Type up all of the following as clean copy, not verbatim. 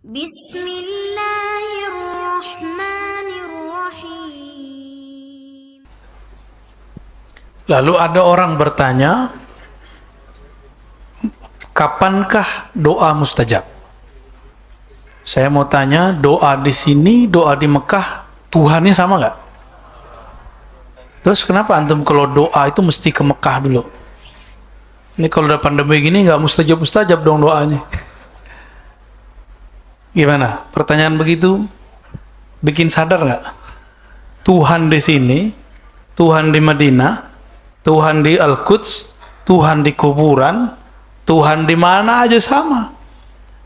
Bismillahirrahmanirrahim. Lalu ada orang bertanya, kapankah doa mustajab? Saya mau tanya, doa di sini, doa di Mekah, Tuhannya sama nggak? Terus kenapa antum kalau doa itu mesti ke Mekah dulu? Ini kalau udah pandemi gini nggak mustajab dong doanya. Gimana? Pertanyaan begitu bikin sadar nggak? Tuhan di sini, Tuhan di Madinah, Tuhan di Al-Quds, Tuhan di kuburan, Tuhan di mana aja sama.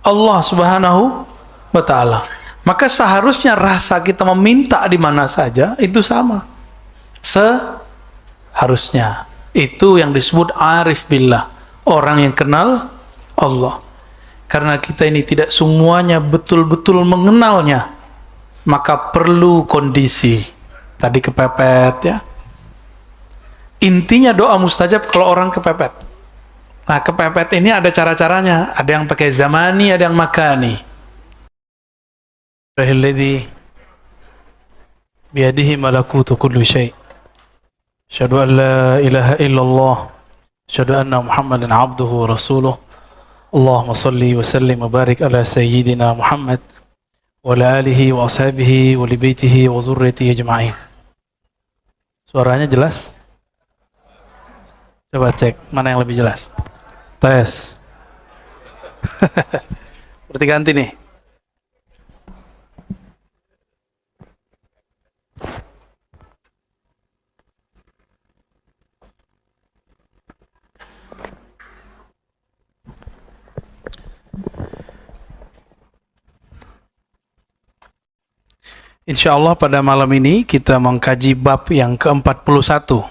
Allah Subhanahu wa Ta'ala. Maka seharusnya rasa kita meminta di mana saja itu sama. Seharusnya. Itu yang disebut arif billah, orang yang kenal Allah. Karena kita ini tidak semuanya betul-betul mengenalnya, maka perlu kondisi. Tadi kepepet ya. Intinya doa mustajab kalau orang kepepet. Nah, kepepet ini ada cara-caranya. Ada yang pakai zamani, ada yang makani. Alladzi biyadihi malakutu kulli syai'. Asyhadu an la ilaha illallah. Asyhadu anna Muhammadan abduhu wa rasuluh. Allahumma salli wa sallim wa barik ala sayyidina Muhammad wa ala alihi wa ashabihi wa li baitihi wa zurriyyatihi ajma'in. Suaranya jelas? Coba cek mana yang lebih jelas. Tes. Berarti ganti nih. Insyaallah pada malam ini kita mengkaji bab yang ke-41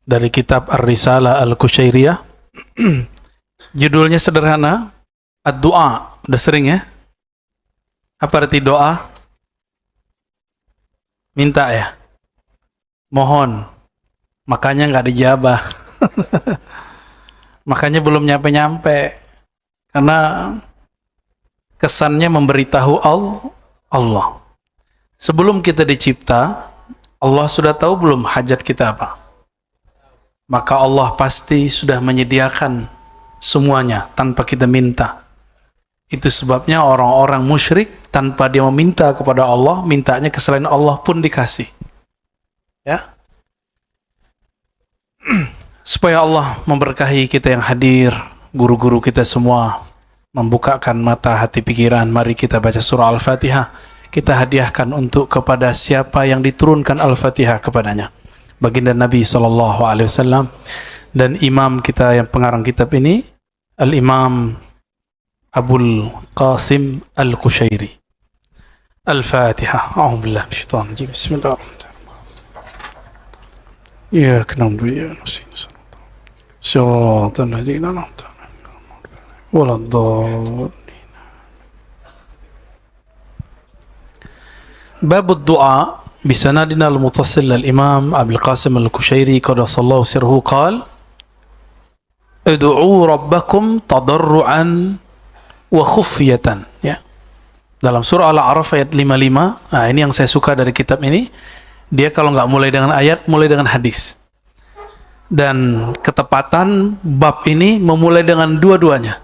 dari kitab Ar-Risalah Al-Qushairiyah. Judulnya sederhana, Ad-Du'a. Udah sering ya? Apa arti doa? Minta ya? Mohon. Makanya nggak dijabah. Makanya belum nyampe-nyampe. Karena kesannya memberitahu Allah. Sebelum kita dicipta, Allah sudah tahu belum hajat kita apa? Maka Allah pasti sudah menyediakan semuanya tanpa kita minta. Itu sebabnya orang-orang musyrik tanpa dia meminta kepada Allah, mintanya ke selain Allah pun dikasih. Ya. Supaya Allah memberkahi kita yang hadir, guru-guru kita semua, membukakan mata hati pikiran, mari kita baca surah Al-Fatihah. Kita hadiahkan untuk kepada siapa yang diturunkan Al-Fatihah kepadanya. Baginda Nabi SAW dan imam kita yang pengarang kitab ini, Al-Imam Abul Qasim Al-Qushairi. Al-Fatihah. A'udzubillahi minasyaitonir rajim. Bismillahirrahmanirrahim. Iyyaka na'budu wa iyyaka nasta'in. Shiratal ladzina an'amta 'alaihim waladdallin. باب الدعاء بسندنا المتصل للإمام أبي القاسم القشيري قدس الله سره قال ادعوا ربكم تضرعا وخفية ya. Dalam surah Al-A'raf ayat 55. Nah, ini yang saya suka dari kitab ini. Dia kalau nggak mulai dengan ayat, mulai dengan hadis. Dan ketepatan bab ini memulai dengan dua-duanya.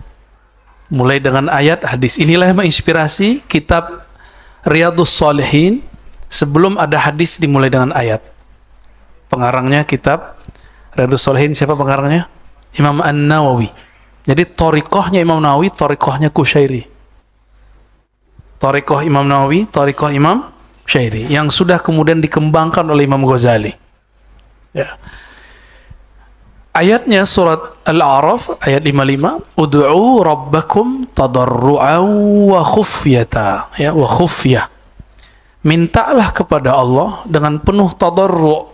Mulai dengan ayat, hadis. Inilah yang menginspirasi kitab Riyadhus Shalihin. Sebelum ada hadis dimulai dengan ayat. Pengarangnya kitab Riyadhus Shalihin siapa pengarangnya? Imam An-Nawawi. Jadi thariqahnya Imam Nawawi, thariqahnya Qushairi. Thariqah Imam Nawawi, thariqah Imam Qushairi yang sudah kemudian dikembangkan oleh Imam Ghazali. Ya. Ayatnya surat Al-A'raf ayat 55, ud'u rabbakum tadarru'an wa khufyata, ya, wa khufyah. Mintalah kepada Allah dengan penuh tadarru'.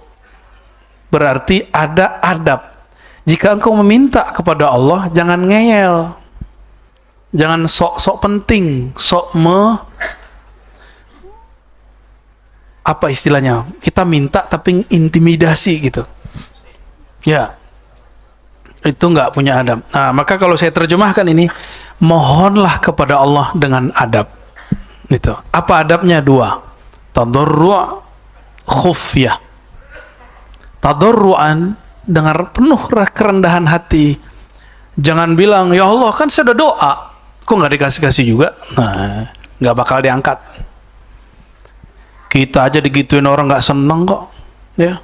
Berarti ada adab. Jika engkau meminta kepada Allah, jangan ngeyel. Jangan sok-sok penting, apa istilahnya? Kita minta tapi intimidasi gitu. Ya. Itu nggak punya adab. Nah, maka kalau saya terjemahkan ini, mohonlah kepada Allah dengan adab. Itu. Apa adabnya? Dua. Tadarru', khufyah. Tadarru'an, dengan penuh kerendahan hati. Jangan bilang, ya Allah kan saya udah doa, kok nggak dikasih-kasih juga? Nah, nggak bakal diangkat. Kita aja digituin orang nggak seneng kok, ya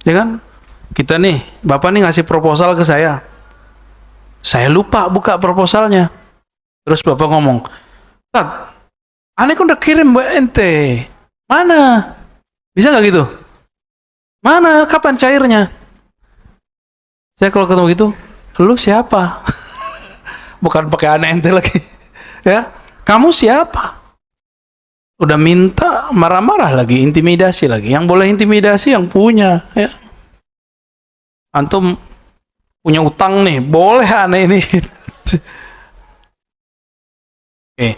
kan? Kita nih, Bapak nih ngasih proposal ke saya lupa buka proposalnya. Terus Bapak ngomong, Kak, aneh kan udah kirim buat ente, mana? Bisa nggak gitu? Mana? Kapan cairnya? Saya kalau ketemu gitu, lu siapa? Bukan pakai aneh ente lagi, ya? Kamu siapa? Udah minta marah-marah lagi, intimidasi lagi. Yang boleh intimidasi yang punya, ya. Antum punya utang nih, boleh aneh ini. Oke.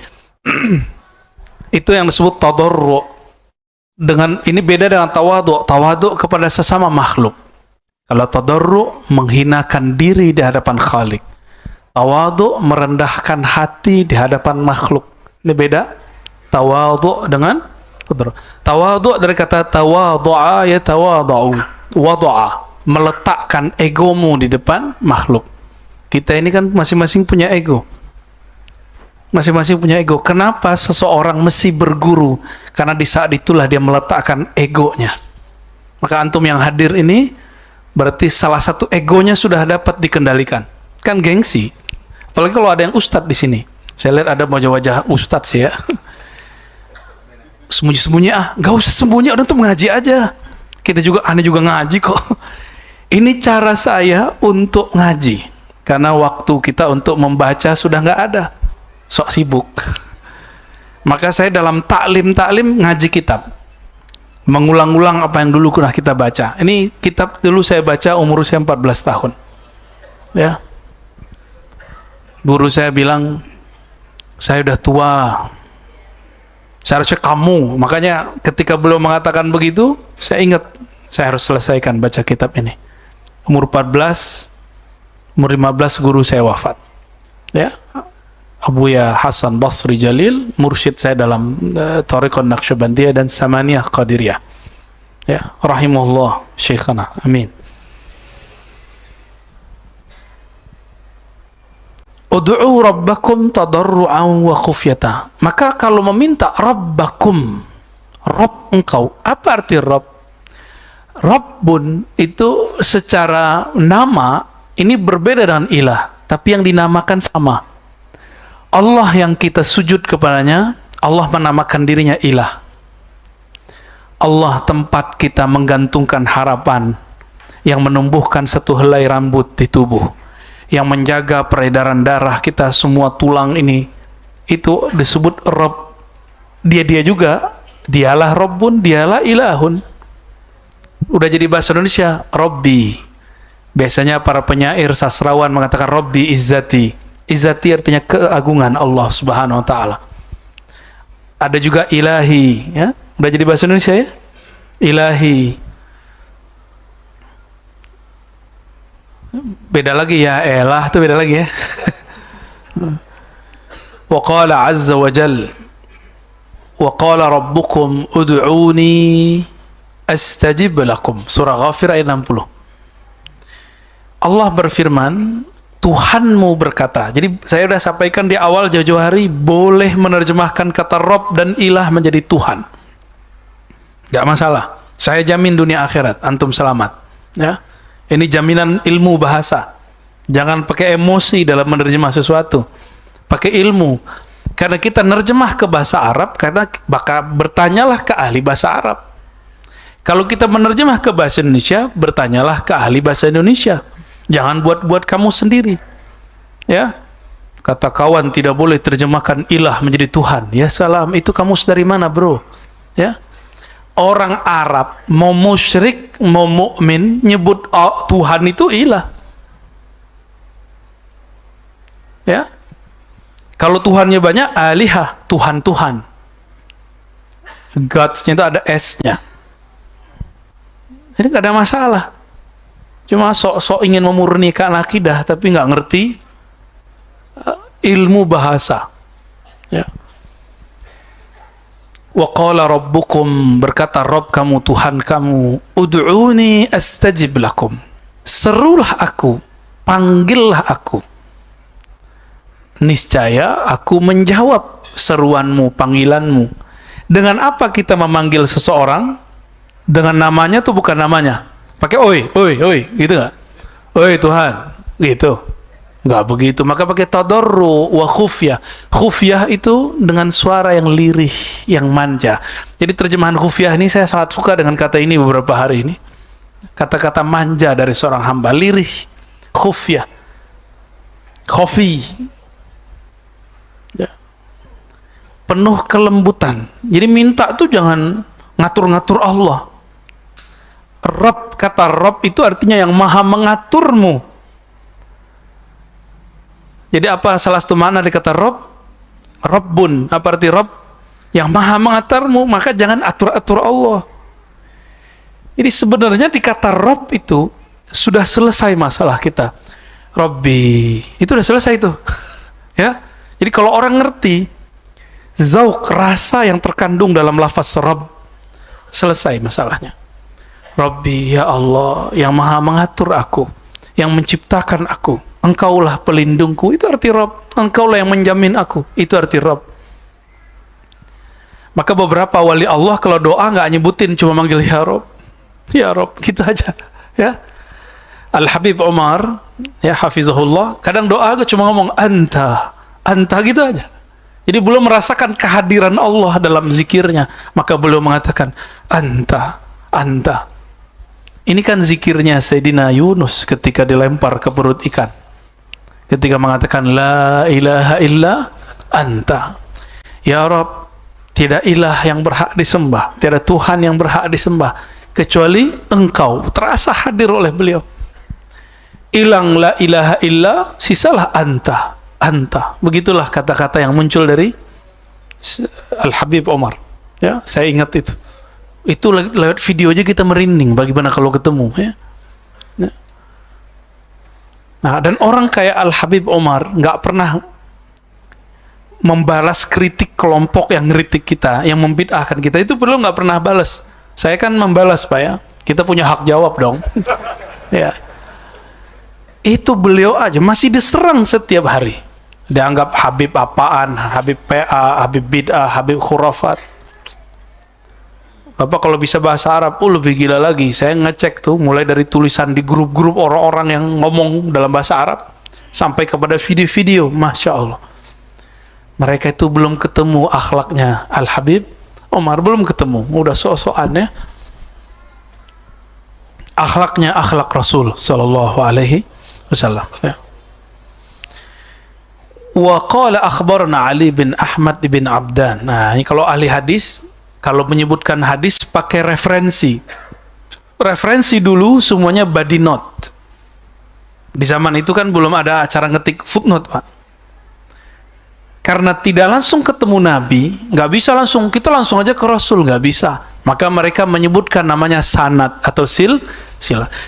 Itu yang disebut tadarru. Dengan ini beda dengan tawadhu. Tawadhu kepada sesama makhluk. Kalau tadarru menghinakan diri di hadapan Khalik. Tawadhu merendahkan hati di hadapan makhluk. Ini beda. Tawadhu dengan tadarru. Tawadhu dari kata tawadhu'a ya tawadhu'u. Wadhu'a, meletakkan egomu di depan makhluk. Kita ini kan masing-masing punya ego. Masing-masing punya ego. Kenapa seseorang mesti berguru? Karena di saat itulah dia meletakkan egonya. Maka antum yang hadir ini berarti salah satu egonya sudah dapat dikendalikan. Kan gengsi. Apalagi kalau ada yang ustadz di sini. Saya lihat ada wajah-wajah ustadz sih ya. Sembunyi-sembunyi nggak usah sembunyi, udah tuh ngaji aja. Kita juga, aneh juga ngaji kok. Ini cara saya untuk ngaji. Karena waktu kita untuk membaca sudah nggak ada. Sok sibuk. Maka saya dalam taklim ngaji kitab, mengulang-ulang apa yang dulu pernah kita baca. Ini kitab dulu saya baca umur saya 14 tahun, ya. Guru saya bilang, saya udah tua, seharusnya kamu. Makanya ketika beliau mengatakan begitu, saya ingat saya harus selesaikan baca kitab ini. Umur 14, umur 15 guru saya wafat, ya. Abuya Hasan Basri Jalil, mursyid saya dalam Thariqah Naqsyabandiyah dan Samaniyah Qadiriyah, ya, rahimahullah syekhana, amin. Ud'u rabbakum tadarru'an wa khufyata. Maka kalau meminta rabbakum, Rabb engkau, apa arti Rabb? Rabbun itu secara nama ini berbeda dengan ilah, tapi yang dinamakan sama. Allah yang kita sujud kepadanya, Allah menamakan dirinya ilah. Allah tempat kita menggantungkan harapan, yang menumbuhkan satu helai rambut di tubuh, yang menjaga peredaran darah kita, semua tulang ini, itu disebut Rabb. Dia juga, dialah Rabbun, dialah ilahun. Udah jadi bahasa Indonesia, Rabbi. Biasanya para penyair sastrawan mengatakan Rabbi izzati. Izzati artinya keagungan Allah Subhanahu wa taala. Ada juga ilahi, ya. Udah jadi bahasa Indonesia ya? Ilahi. Beda lagi ya, elah itu beda lagi ya. Wa qala azza wa jal, wa qala rabbukum ud'uni astajib lakum. Surah Ghafir ayat 60. Allah berfirman, Tuhanmu berkata. Jadi saya sudah sampaikan di awal jauh-jauh hari, boleh menerjemahkan kata Rabb dan ilah menjadi Tuhan, gak masalah. Saya jamin dunia akhirat antum selamat, ya. Ini jaminan ilmu bahasa. Jangan pakai emosi dalam menerjemah sesuatu, pakai ilmu. Karena kita nerjemah ke bahasa Arab, karena bertanyalah ke ahli bahasa Arab. Kalau kita menerjemah ke bahasa Indonesia, bertanyalah ke ahli bahasa Indonesia. Jangan buat-buat kamu sendiri, ya. Kata kawan, tidak boleh terjemahkan ilah menjadi Tuhan. Ya salam, itu kamu dari mana bro? Ya. Orang Arab mau musyrik mau mukmin nyebut Tuhan itu ilah, ya. Kalau Tuhannya banyak, alihah, Tuhan-Tuhan. Gods-nya itu ada S-nya. Jadi nggak ada masalah. Cuma sok-sok ingin memurnikan akidah tapi nggak ngerti ilmu bahasa. Ya. Wa qala rabbukum, berkata Rabb kamu, Tuhan kamu, ud'uni astajib lakum, serulah aku, panggillah aku, niscaya aku menjawab seruanmu, panggilanmu. Dengan apa kita memanggil seseorang? Dengan namanya tuh bukan namanya. Pakai oi, gitu nggak? Oi Tuhan, gitu. Nggak begitu. Maka pakai tadarru wa khufyah. Khufyah itu dengan suara yang lirih, yang manja. Jadi terjemahan khufyah ini saya sangat suka dengan kata ini beberapa hari ini. Kata-kata manja dari seorang hamba, lirih, khufyah, khofi, ya. Penuh kelembutan. Jadi minta tuh jangan ngatur-ngatur Allah. Rabb, kata Rabb itu artinya yang maha mengaturmu. Jadi apa salah satu makna dari kata Rabb? Rabbun, apa arti Rabb? Yang maha mengaturmu, maka jangan atur-atur Allah. Jadi sebenarnya di kata Rabb itu sudah selesai masalah kita. Rabbi, itu sudah selesai itu. Ya. Jadi kalau orang ngerti zauq, rasa yang terkandung dalam lafaz Rabb, selesai masalahnya. Rabbi, ya Allah, yang maha mengatur aku, yang menciptakan aku. Engkaulah pelindungku, itu arti Rabb. Engkaulah yang menjamin aku, itu arti Rabb. Maka beberapa wali Allah kalau doa nggak nyebutin, cuma manggil ya Rabb, ya Rabb, gitu aja. Ya. Al-Habib Umar, ya hafizahullah, kadang doa cuma ngomong anta gitu aja. Jadi belum merasakan kehadiran Allah dalam zikirnya, maka beliau mengatakan anta. Ini kan zikirnya Sayyidina Yunus ketika dilempar ke perut ikan. Ketika mengatakan la ilaha illa anta. Ya Rabb, tidak ilah yang berhak disembah, tiada Tuhan yang berhak disembah kecuali Engkau. Terasa hadir oleh beliau. Hilang la ilaha illa, sisalah anta. Begitulah kata-kata yang muncul dari Al-Habib Umar. Ya, saya ingat itu. Itu lewat video aja kita merinding. Bagaimana kalau ketemu, ya? Nah, dan orang kayak Al-Habib Umar nggak pernah membalas kritik kelompok yang ngeritik kita, yang membid'ahkan kita. Itu perlu nggak pernah balas. Saya kan membalas, Pak, ya. Kita punya hak jawab dong. Ya. Itu beliau aja masih diserang setiap hari. Dianggap Habib apaan, Habib PA, Habib bid'ah, Habib khurafat. Bapak kalau bisa bahasa Arab, lebih gila lagi. Saya ngecek tuh, mulai dari tulisan di grup-grup orang-orang yang ngomong dalam bahasa Arab, sampai kepada video-video, Masya Allah. Mereka itu belum ketemu akhlaknya Al-Habib Umar, belum ketemu. Udah sok-sokannya. Akhlaknya akhlak Rasul Sallallahu Alaihi Wasallam. Ya. Wa qala akhbarna Ali bin Ahmad bin Abdan. Nah, ini kalau ahli hadis, kalau menyebutkan hadis pakai referensi. Referensi dulu semuanya body note. Di zaman itu kan belum ada acara ngetik footnote, Pak. Karena tidak langsung ketemu Nabi, nggak bisa langsung, kita langsung aja ke Rasul, nggak bisa. Maka mereka menyebutkan namanya sanad atau sila.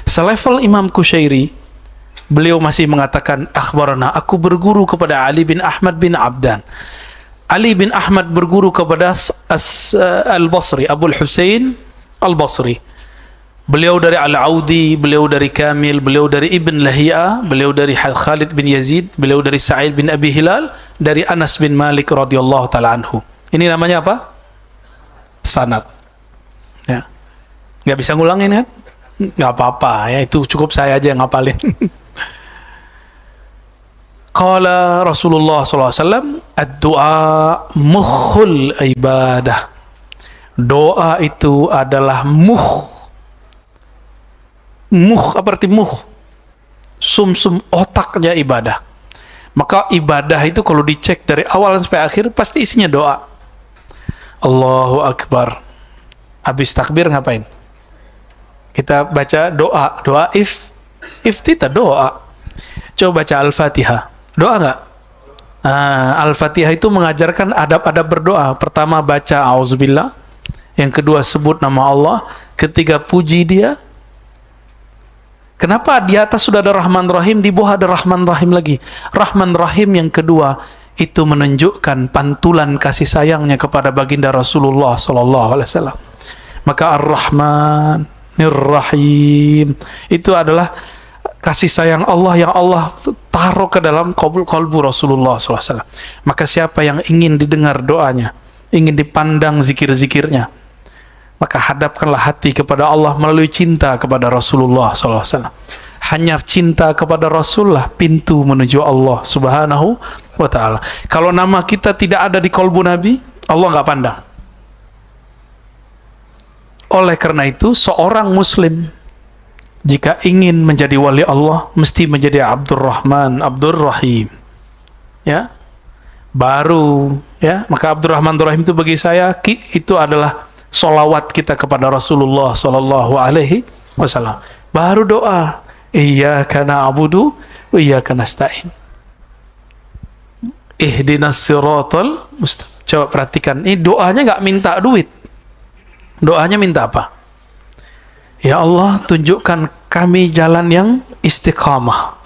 Selevel Imam Kusyairi, beliau masih mengatakan, akhbarana, aku berguru kepada Ali bin Ahmad bin Abdan. Ali bin Ahmad berguru kepada Al-Basri, Abul Husain Al-Basri. Beliau dari Al-Audi, beliau dari Kamil, beliau dari Ibn Lahiyah, beliau dari Khalid bin Yazid, beliau dari Sa'id bin Abi Hilal, dari Anas bin Malik radhiyallahu ta'ala anhu. Ini namanya apa? Sanad. Ya. Nggak bisa ngulangin kan? Nggak apa-apa, ya itu cukup saya aja yang ngapalin. Qala Rasulullah SAW, ad-du'a mukhul ibadah. Doa itu adalah muh, apa arti muh? Sum-sum otaknya ibadah. Maka ibadah itu kalau dicek dari awal sampai akhir pasti isinya doa. Allahu Akbar. Habis takbir ngapain? Kita baca doa iftitah doa. Coba baca Al-Fatihah. Doa nggak? Al-Fatihah itu mengajarkan adab-adab berdoa. Pertama baca auzubillah, yang kedua sebut nama Allah, ketiga puji dia, Kenapa di atas sudah ada Rahman Rahim, di bawah ada Rahman Rahim lagi? Rahman Rahim yang kedua itu menunjukkan pantulan kasih sayangnya kepada baginda Rasulullah sallallahu alaihi wasallam. Maka Ar-Rahmanir Rahim itu adalah kasih sayang Allah yang Allah taruh ke dalam kalbu Rasulullah sallallahu alaihi wasallam. Maka siapa yang ingin didengar doanya, ingin dipandang zikir-zikirnya, maka hadapkanlah hati kepada Allah melalui cinta kepada Rasulullah SAW. Hanya cinta kepada Rasulullah pintu menuju Allah Subhanahu wa ta'ala. Kalau nama kita tidak ada di kalbu Nabi, Allah nggak pandang. Oleh karena itu, seorang muslim jika ingin menjadi wali Allah, mesti menjadi Abdurrahman, Abdurrahim. Ya, baru ya, maka Abdurrahman Rahim itu bagi saya itu adalah solawat kita kepada Rasulullah sallallahu alaihi wasallam. Baru doa, iyyaka na'budu wa iyyaka nasta'in. Ihdinas siratal mustaqim. Coba perhatikan, ini doanya nggak minta duit. Doanya minta apa? Ya Allah, tunjukkan kami jalan yang istiqamah.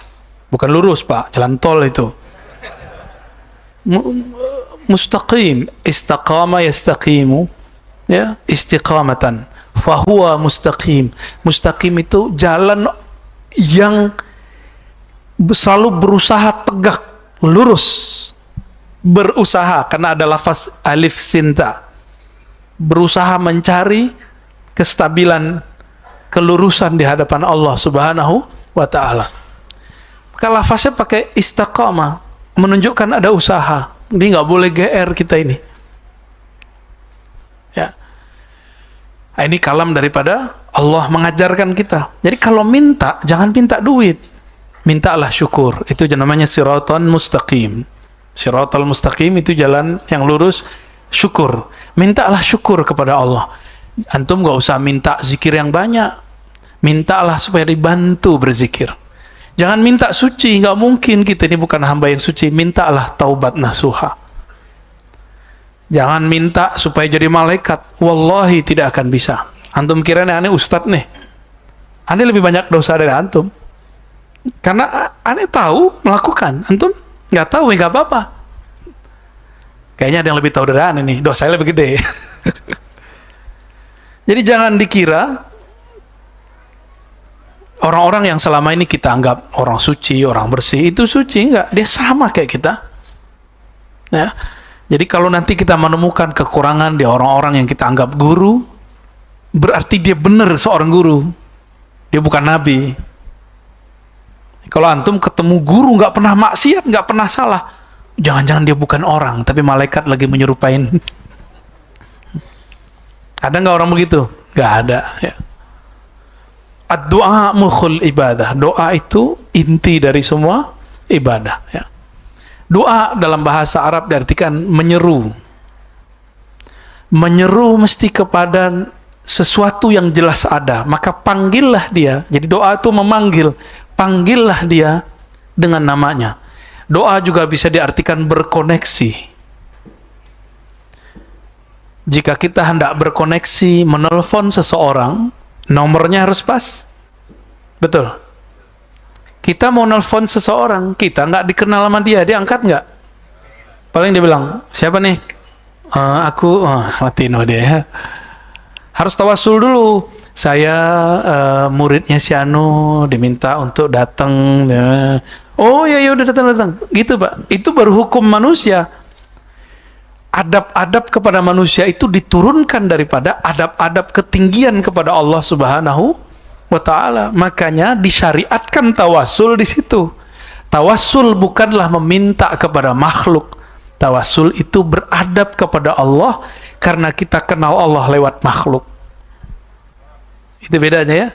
Bukan lurus, Pak, jalan tol itu. Mustaqim, istaqama yastaqimu. Ya, istiqamatan fahuwa mustaqim. Mustaqim itu jalan yang selalu berusaha tegak, lurus, berusaha, karena ada lafaz alif sinta, berusaha mencari kestabilan, kelurusan di hadapan Allah Subhanahu wa ta'ala. Maka lafaznya pakai istiqamah, menunjukkan ada usaha. Ini nggak boleh GR kita ini. Ya. Nah, ini kalam daripada Allah mengajarkan kita. Jadi kalau minta, jangan minta duit. Mintalah syukur. Itu namanya siratal mustaqim. Siratal mustaqim itu jalan yang lurus, syukur. Mintalah syukur kepada Allah. Antum nggak usah minta zikir yang banyak. Mintalah supaya dibantu berzikir. Jangan minta suci, nggak mungkin, kita ini bukan hamba yang suci. Mintalah taubat nasuha. Jangan minta supaya jadi malaikat. Wallahi tidak akan bisa. Antum kira aneh ustadz nih. Aneh lebih banyak dosa dari antum. Karena aneh tahu melakukan. Antum nggak tahu, nggak apa-apa. Kayaknya ada yang lebih tahu dari aneh nih. Dosanya lebih gede. Jadi jangan dikira orang-orang yang selama ini kita anggap orang suci, orang bersih, itu suci. Enggak. Dia sama kayak kita. Ya. Jadi kalau nanti kita menemukan kekurangan di orang-orang yang kita anggap guru, berarti dia benar seorang guru. Dia bukan nabi. Kalau antum ketemu guru nggak pernah maksiat, nggak pernah salah, jangan-jangan dia bukan orang, tapi malaikat lagi menyerupain. Ada nggak orang begitu? Nggak ada. Ya. Ad-du'a mukhul ibadah. Doa itu inti dari semua ibadah. Ya. Doa dalam bahasa Arab diartikan menyeru. Menyeru mesti kepada sesuatu yang jelas ada. Maka panggillah dia. Jadi doa itu memanggil. Panggillah dia dengan namanya. Doa juga bisa diartikan berkoneksi. Jika kita hendak berkoneksi, menelpon seseorang, nomornya harus pas. Betul. Kita mau nelfon seseorang, kita nggak dikenal sama dia, dia angkat nggak? Paling dia bilang, siapa nih? Aku, matiin dia ya. Harus tawasul dulu. Saya muridnya si Anu, diminta untuk datang. Ya. Oh ya udah datang. Gitu Pak. Itu baru hukum manusia. Adab-adab kepada manusia itu diturunkan daripada adab-adab ketinggian kepada Allah Subhanahu wa ta'ala. Makanya disyariatkan tawasul di situ. Tawasul bukanlah meminta kepada makhluk. Tawasul itu beradab kepada Allah karena kita kenal Allah lewat makhluk. Itu bedanya ya.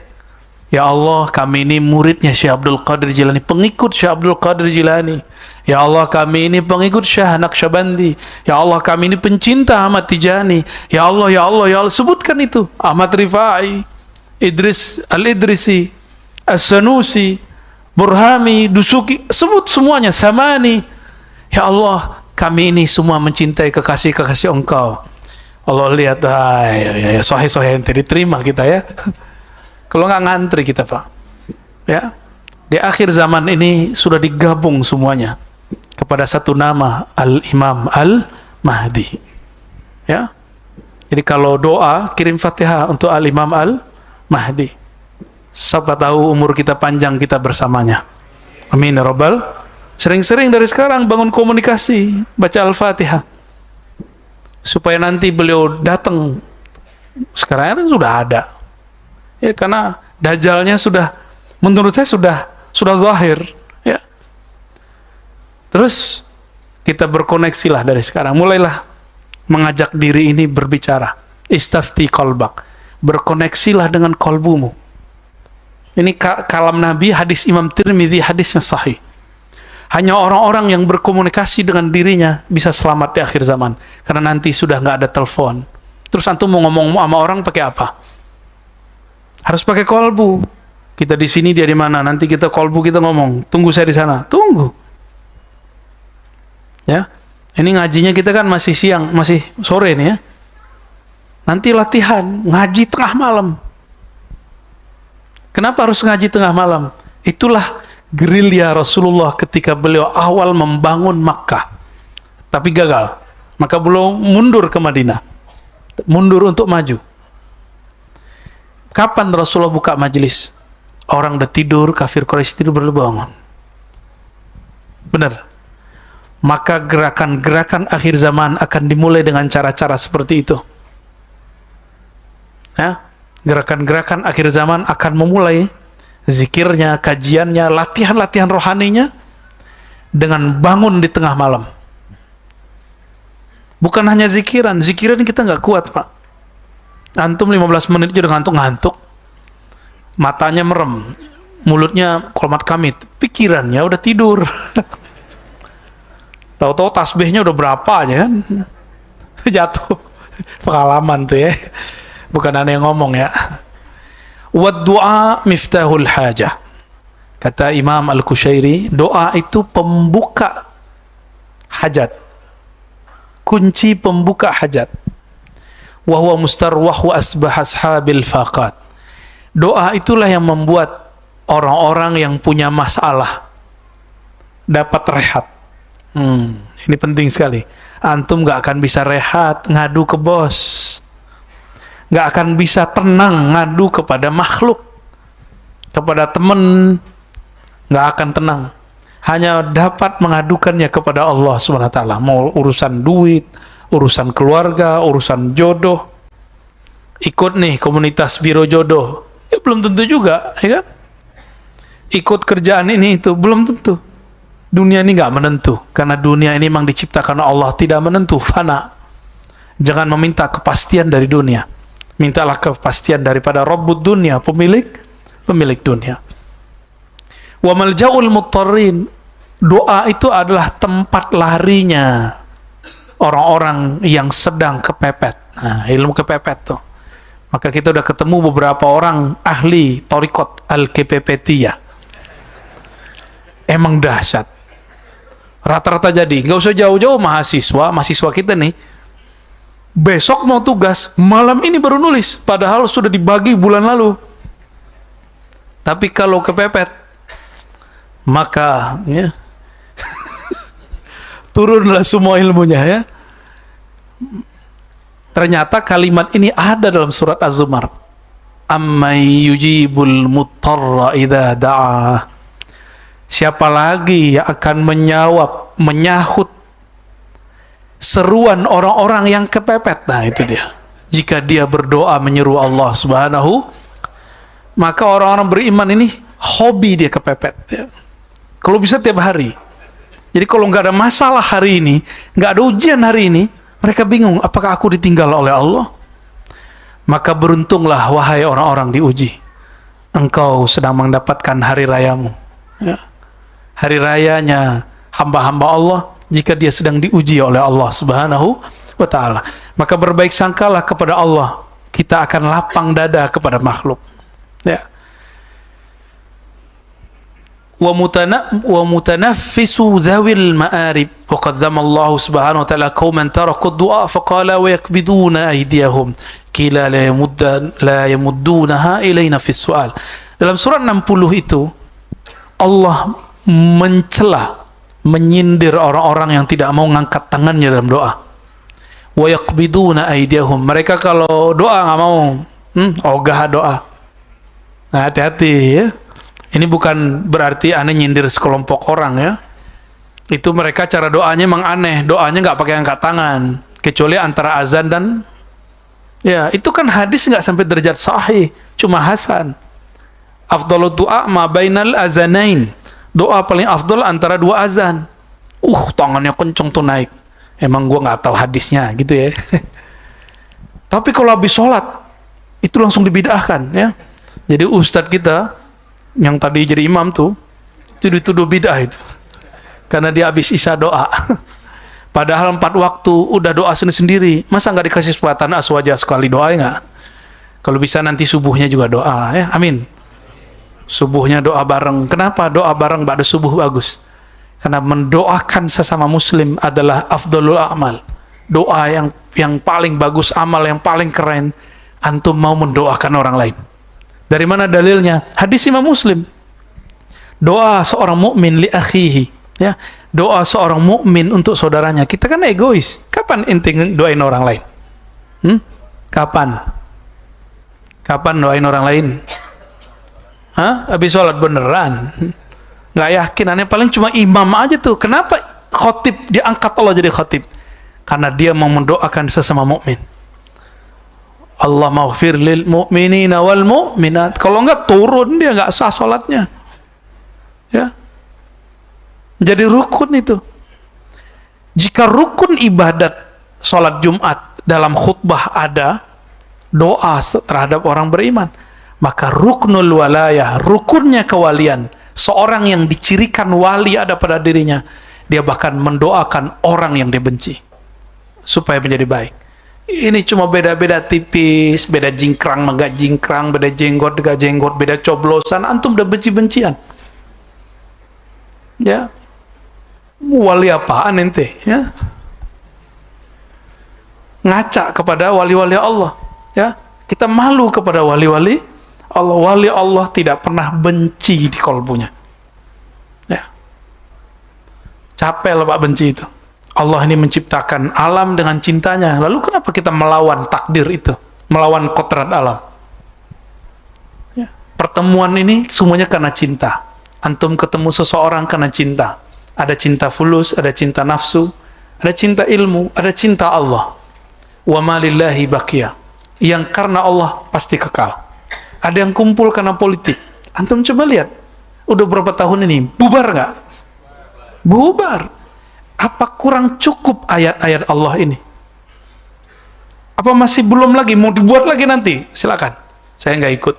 Ya Allah, kami ini muridnya Syekh Abdul Qadir Jilani, pengikut Syekh Abdul Qadir Jilani. Ya Allah, kami ini pengikut Syekh Naqsyabandi. Ya Allah, kami ini pencinta Ahmad Tijani. Ya Allah, ya Allah, ya Allah. Sebutkan itu. Ahmad Rifai, Idris Al-Idrisi, As-Sanusi, Burhami, Dusuki, sebut semuanya, Samani. Ya Allah, kami ini semua mencintai kekasih-kekasih Engkau. Allah lihat, ya, sahih-sahih ente diterima kita ya. Kalau nggak ngantri kita Pak. Ya, di akhir zaman ini sudah digabung semuanya kepada satu nama, Al-Imam Al-Mahdi. Ya. Jadi kalau doa, kirim Fatihah untuk Al-Imam Al-Mahdi. Siapa tahu umur kita panjang, kita bersamanya. Amin ya rabbal. Sering-sering dari sekarang bangun komunikasi, baca Al-Fatihah. Supaya nanti beliau datang. Sekarang kan sudah ada. Ya, karena Dajjalnya sudah, menurut saya sudah zahir. Ya. Terus kita berkoneksilah dari sekarang. Mulailah mengajak diri ini berbicara. Istafti qalbak. Berkoneksilah dengan kolbumu. Ini kalam Nabi, hadis Imam Tirmidzi, hadisnya sahih. Hanya orang-orang yang berkomunikasi dengan dirinya bisa selamat di akhir zaman. Karena nanti sudah nggak ada telepon. Terus antum mau ngomong sama orang pakai apa? Harus pakai kolbu. Kita di sini, dia di mana? Nanti kita kolbu, kita ngomong, tunggu saya di sana. Tunggu. Ya. Ini ngajinya kita kan masih siang, masih sore nih ya. Nanti latihan, ngaji tengah malam. Kenapa harus ngaji tengah malam? Itulah gerilya Rasulullah ketika beliau awal membangun Makkah. Tapi gagal. Maka beliau mundur ke Madinah. Mundur untuk maju. Kapan Rasulullah buka majelis? Orang udah tidur, kafir Quraisy tidur, baru bangun. Benar. Maka gerakan-gerakan akhir zaman akan dimulai dengan cara-cara seperti itu. Ya, gerakan-gerakan akhir zaman akan memulai zikirnya, kajiannya, latihan-latihan rohaninya dengan bangun di tengah malam. Bukan hanya zikiran kita nggak kuat, Pak. Antum 15 menit udah ngantuk-ngantuk, matanya merem, mulutnya kolmat kamit, pikirannya udah tidur. Tahu-tahu tasbihnya udah berapa aja kan, jatuh. Pengalaman tuh ya, bukan aneh yang ngomong ya. Wad du'a miftahul hajah. Kata Imam Al-Qushairi, doa itu pembuka hajat, kunci pembuka hajat. Wa huwa mustarwahu asbah ashabil faqat. Doa itulah yang membuat orang-orang yang punya masalah dapat rehat. Ini penting sekali. Antum gak akan bisa rehat ngadu ke bos, gak akan bisa tenang ngadu kepada makhluk, kepada teman, gak akan tenang. Hanya dapat mengadukannya kepada Allah SWT. Mau urusan duit, urusan keluarga, urusan jodoh. Ikut nih komunitas biro jodoh, ya belum tentu juga, ya kan? Ikut kerjaan ini itu belum tentu. Dunia ini nggak menentu, karena dunia ini memang diciptakan Allah tidak menentu, fana. Jangan meminta kepastian dari dunia, mintalah kepastian daripada Rabbud dunia, pemilik dunia. Wa malja'ul muttarrin, doa itu adalah tempat larinya orang-orang yang sedang kepepet. Nah, ilmu kepepet tuh. Maka kita udah ketemu beberapa orang ahli Thariqat Al-Kepepetiyah. Emang dahsyat. Rata-rata jadi, nggak usah jauh-jauh mahasiswa kita nih. Besok mau tugas, malam ini baru nulis, padahal sudah dibagi bulan lalu. Tapi kalau kepepet, maka ya, turunlah semua ilmunya ya. Ternyata kalimat ini ada dalam surat Az-Zumar. Ammay yujibul muttarra idza da'a. Siapa lagi yang akan menyahut seruan orang-orang yang kepepet? Nah, itu dia. Jika dia berdoa menyeru Allah Subhanahu, maka orang-orang beriman ini hobi dia kepepet ya. Kalau bisa tiap hari. Jadi kalau nggak ada masalah hari ini, nggak ada ujian hari ini, mereka bingung, apakah aku ditinggal oleh Allah? Maka beruntunglah wahai orang-orang diuji. Engkau sedang mendapatkan hari rayamu. Ya. Hari rayanya hamba-hamba Allah jika dia sedang diuji oleh Allah Subhanahu wa ta'ala. Maka berbaik sangkalah kepada Allah. Kita akan lapang dada kepada makhluk. Ya. Wa mutanaffisu dzawil ma'arib wa qaddama Allah subhanahu wa ta'ala qauman taraku ad-du'a faqala wa yakbiduna aydiyahum qila la yamuddunaha ilayna fi su'al. Dalam surat 60 itu Allah mencela, menyindir orang-orang yang tidak mau ngangkat tangannya dalam doa. Wa yaqbiduna aydiyahum. Mereka kalau doa nggak mau, ogah doa. Nah, hati-hati ya. Ini bukan berarti aneh nyindir sekelompok orang ya. Itu mereka cara doanya memang aneh. Doanya nggak pakai angkat tangan, kecuali antara azan dan ya, itu kan hadis nggak sampai derajat sahih, cuma hasan. Afdhalu du'a ma bainal azanain. Doa paling afdal antara dua azan. Tangannya kenceng tuh naik. Emang gua nggak tahu hadisnya gitu ya. Tapi kalau habis sholat itu langsung dibid'ahkan ya. Jadi ustadz kita yang tadi jadi imam tuh itu dituduh bid'ah itu. Karena dia habis isya doa. Padahal 4 waktu udah doa sendiri. Masa nggak dikasih kesempatan aswaja sekali doa nggak? Kalau bisa nanti subuhnya juga doa ya. Amin. Subuhnya doa bareng. Kenapa doa bareng pada subuh bagus? Karena mendoakan sesama muslim adalah afdhalul a'mal. Doa yang paling bagus, amal yang paling keren. Antum mau mendoakan orang lain. Dari mana dalilnya? Hadis Imam Muslim. Doa seorang mukmin li akhihi, ya. Doa seorang mukmin untuk saudaranya. Kita kan egois. Kapan ente doain orang lain? Kapan? Kapan doain orang lain? Habis sholat beneran? Nggak yakin. Aneh paling cuma imam aja tuh. Kenapa khotib diangkat Allah jadi khotib? Karena dia mau mendoakan sesama mukmin. Allah maghfir lil mu'minina wal mu'minat. Kalau nggak turun dia nggak sah sholatnya. Ya. Jadi rukun itu. Jika rukun ibadat sholat Jumat dalam khutbah ada doa terhadap orang beriman, maka ruknul walayah, rukunnya kewalian, seorang yang dicirikan wali ada pada dirinya, dia bahkan mendoakan orang yang dibenci supaya menjadi baik. Ini cuma beda-beda tipis, beda jingkrang enggak jingkrang, beda jenggot enggak jenggot, beda coblosan, antum udah benci-bencian. Ya. Wali apaan ente, ya? Ngaca kepada wali-wali Allah, ya. Kita malu kepada wali-wali Allah. Wali Allah tidak pernah benci di kalbunya. Ya. Capek lah Pak benci itu. Allah ini menciptakan alam dengan cintanya. Lalu kenapa kita melawan takdir itu? Melawan kodrat alam? Ya. Pertemuan ini semuanya karena cinta. Antum ketemu seseorang karena cinta. Ada cinta fulus, ada cinta nafsu, ada cinta ilmu, ada cinta Allah. Wa ma lillahi baqiya. Yang karena Allah pasti kekal. Ada yang kumpul karena politik. Antum coba lihat, udah berapa tahun ini, bubar nggak? Bubar. Apa kurang cukup ayat-ayat Allah ini? Apa masih belum lagi, mau dibuat lagi nanti? Silakan, saya nggak ikut.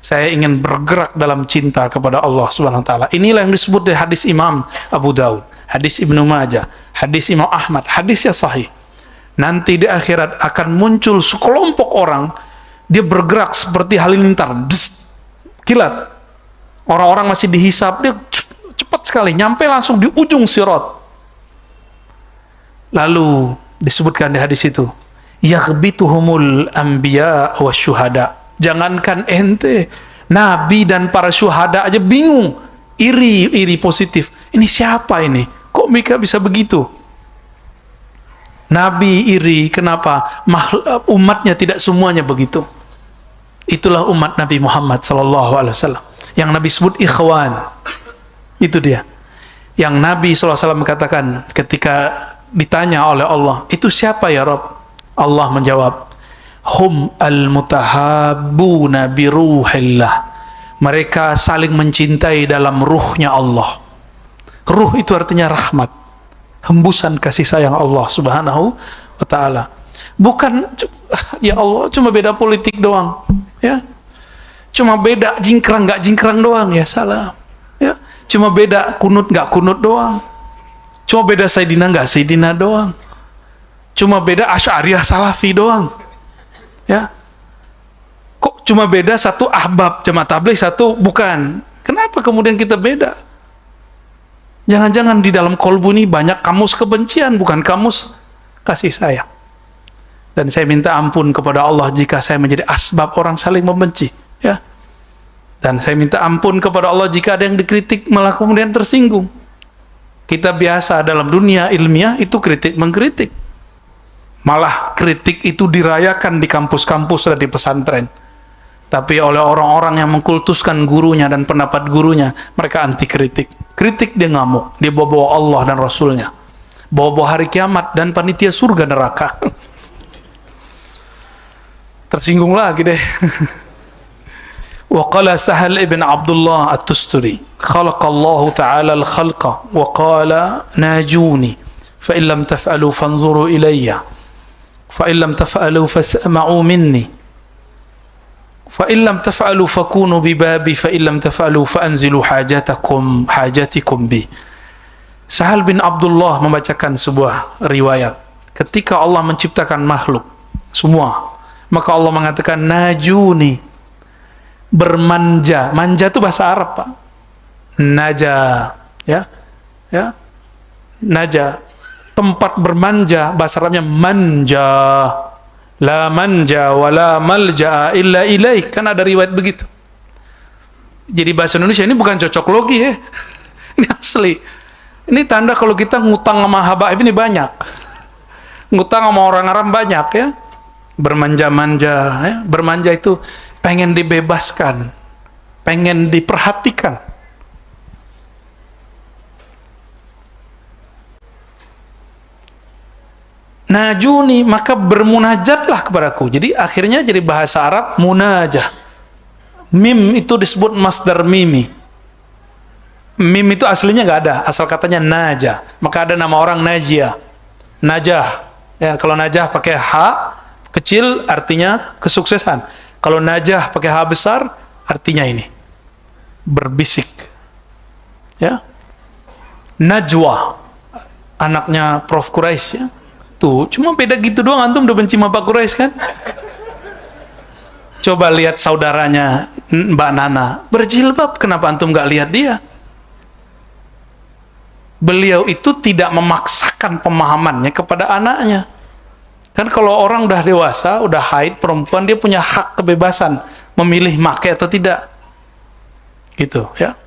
Saya ingin bergerak dalam cinta kepada Allah Subhanahu wa taala. Inilah yang disebut dari hadis Imam Abu Daud, hadis Ibnu Majah, hadis Imam Ahmad, hadisnya sahih. Nanti di akhirat akan muncul sekelompok orang, dia bergerak seperti halilintar, kilat. Orang-orang masih dihisap, dia cepat sekali nyampe langsung di ujung sirat. Lalu disebutkan di hadis itu, yaghbituhumul anbiya wasyuhada. Jangankan ente, nabi dan para syuhada aja bingung, iri positif. Ini siapa ini? Kok mereka bisa begitu? Nabi iri, kenapa? Umatnya tidak semuanya begitu. Itulah umat Nabi Muhammad SAW yang Nabi sebut ikhwan. Itu dia. Yang Nabi SAW katakan ketika ditanya oleh Allah, itu siapa ya Rabb? Allah menjawab, hum al-mutahabbuna biruhillah. Mereka saling mencintai dalam ruhnya Allah. Ruh itu artinya rahmat, hembusan kasih sayang Allah Subhanahu wa ta'ala. Bukan ya Allah cuma beda politik doang, ya. Cuma beda jingkrang nggak jingkrang doang, ya salah. Ya, cuma beda kunut nggak kunut doang. Cuma beda Sayyidina nggak Sayyidina doang. Cuma beda Asy'ariyah Salafi doang. Ya, kok cuma beda satu ahbab jamaah tabligh, satu bukan? Kenapa kemudian kita beda? Jangan-jangan di dalam kolbu ini banyak kamus kebencian, bukan kamus kasih sayang. Dan saya minta ampun kepada Allah jika saya menjadi asbab orang saling membenci. Ya, Dan saya minta ampun kepada Allah jika ada yang dikritik malah kemudian tersinggung. Kita biasa dalam dunia ilmiah itu kritik mengkritik. Malah kritik itu dirayakan di kampus-kampus dan di pesantren. Tapi oleh orang-orang yang mengkultuskan gurunya dan pendapat gurunya, mereka anti kritik. Kritik dia ngamuk, dia bawa-bawa Allah dan Rasulnya, bawa-bawa hari kiamat dan panitia surga neraka. Tersinggung lagi deh. وقال سهل ابن عبد الله التستري خلق الله تعالى الخلق وقال ناجوني فإن لم تفعلوا فانظروا إلي فإن لم تفعلوا فاسمعوا مني فإن لم تفعلوا فكونوا ببابي فإن لم تفعلوا فأنزلوا حاجاتكم بي. Sahal bin Abdullah membacakan sebuah riwayat ketika Allah menciptakan makhluk semua, maka Allah mengatakan najuni, bermanja. Manja itu bahasa Arab, Pak. Naja, ya, ya, naja, tempat bermanja. Bahasa Arabnya manja. La manja wa la malja illa ilaik. Kan ada riwayat begitu. Jadi bahasa Indonesia ini bukan cocok logi ya. Ini asli. Ini tanda kalau kita ngutang sama habaib ini banyak. Ngutang sama orang Arab banyak ya. Bermanja-manja ya. Bermanja itu pengen dibebaskan, pengen diperhatikan. Najuni, maka bermunajatlah kepadaku. Jadi akhirnya jadi bahasa Arab munajah. Mim itu disebut masdar mimi. Mim itu aslinya nggak ada, asal katanya najah. Maka ada nama orang najiyah, najah. Ya, kalau najah pakai h kecil artinya kesuksesan. Kalau najah pakai H besar, artinya ini berbisik. Ya, Najwa, anaknya Prof Quraisy ya. Tuh, cuma beda gitu doang. Antum udah benci sama Pak Quraisy kan? Coba lihat saudaranya Mbak Nana berjilbab, kenapa antum nggak lihat dia? Beliau itu tidak memaksakan pemahamannya kepada anaknya. Kan kalau orang udah dewasa, udah haid, perempuan, dia punya hak kebebasan memilih make atau tidak. Gitu, ya.